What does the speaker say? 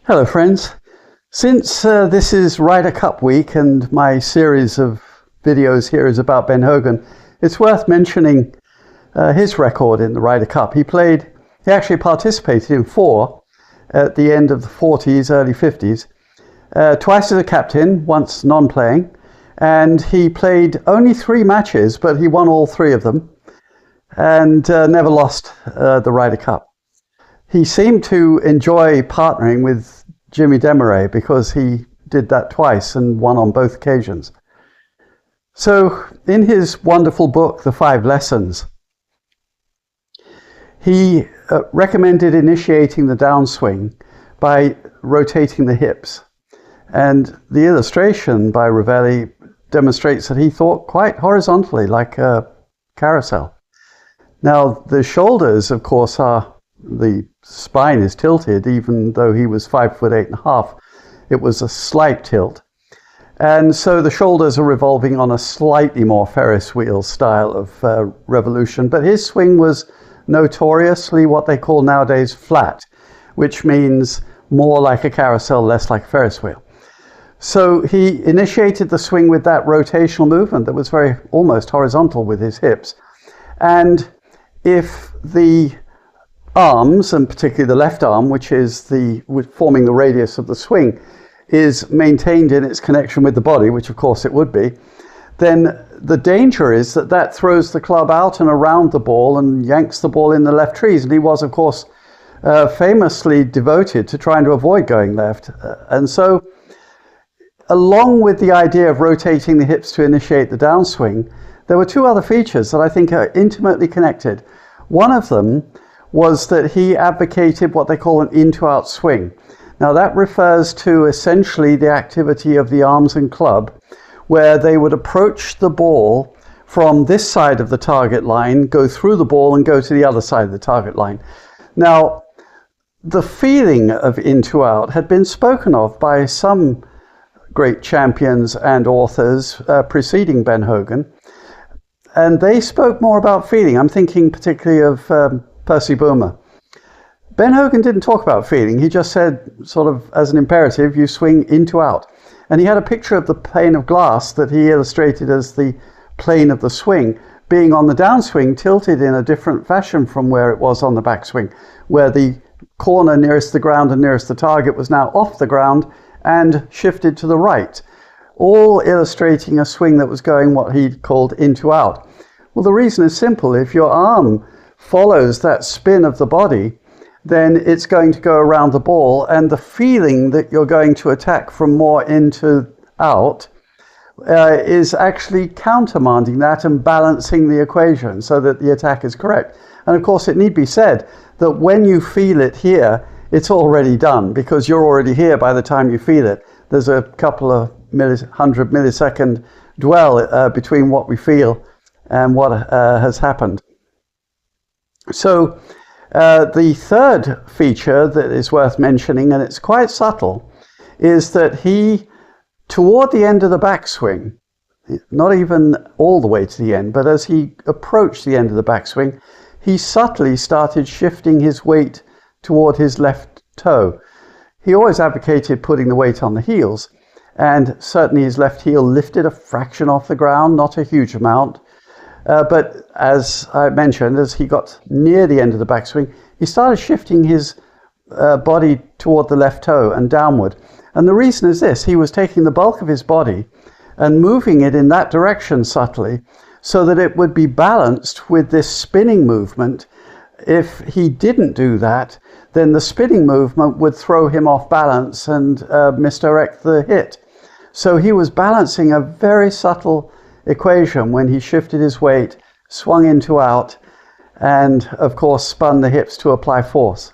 Hello friends. Since this is Ryder Cup week and my series of videos here is about Ben Hogan, it's worth mentioning his record in the Ryder Cup. He actually participated in 4 at the end of the 40s, early 50s, twice as a captain, once non-playing, and he played only 3 matches, but he won all 3 of them and never lost the Ryder Cup. He seemed to enjoy partnering with Jimmy Demarais because he did that twice and won on both occasions. So in his wonderful book, The 5 Lessons, he recommended initiating the downswing by rotating the hips. And the illustration by Ravelli demonstrates that he thought quite horizontally, like a carousel. Now, the shoulders, of course, the spine is tilted, even though he was 5'8.5". It was a slight tilt. And so the shoulders are revolving on a slightly more Ferris wheel style of revolution. But his swing was notoriously what they call nowadays flat, which means more like a carousel, less like a Ferris wheel. So he initiated the swing with that rotational movement that was very almost horizontal with his hips. And if the arms, and particularly the left arm, which is forming the radius of the swing, is maintained in its connection with the body, which of course it would be, then the danger is that that throws the club out and around the ball and yanks the ball in the left trees. And he was, of course, famously devoted to trying to avoid going left. And so, along with the idea of rotating the hips to initiate the downswing, there were 2 other features that I think are intimately connected. One of them was that he advocated what they call an in-to-out swing. Now that refers to essentially the activity of the arms and club, where they would approach the ball from this side of the target line, go through the ball and go to the other side of the target line. Now, the feeling of in-to-out had been spoken of by some great champions and authors preceding Ben Hogan, and they spoke more about feeling. I'm thinking particularly of Percy Boomer. Ben Hogan didn't talk about feeling. He just said, sort of as an imperative, you swing into out. And he had a picture of the pane of glass that he illustrated as the plane of the swing being on the downswing tilted in a different fashion from where it was on the backswing, where the corner nearest the ground and nearest the target was now off the ground and shifted to the right, all illustrating a swing that was going what he called into out. Well, the reason is simple. If your arm follows that spin of the body, then it's going to go around the ball, and the feeling that you're going to attack from more into out is actually countermanding that and balancing the equation so that the attack is correct. And of course, it need be said that when you feel it here, it's already done, because you're already here by the time you feel it. There's a couple of 100 millisecond dwell between what we feel and what has happened. So the third feature that is worth mentioning, and it's quite subtle, is that he, toward the end of the backswing, not even all the way to the end, but as he approached the end of the backswing, he subtly started shifting his weight toward his left toe. He always advocated putting the weight on the heels, and certainly his left heel lifted a fraction off the ground, not a huge amount. But as I mentioned, as he got near the end of the backswing, he started shifting his body toward the left toe and downward. And the reason is this: he was taking the bulk of his body and moving it in that direction subtly so that it would be balanced with this spinning movement. If he didn't do that, then the spinning movement would throw him off balance and misdirect the hit. So he was balancing a very subtle equation when he shifted his weight, swung into out, and of course spun the hips to apply force.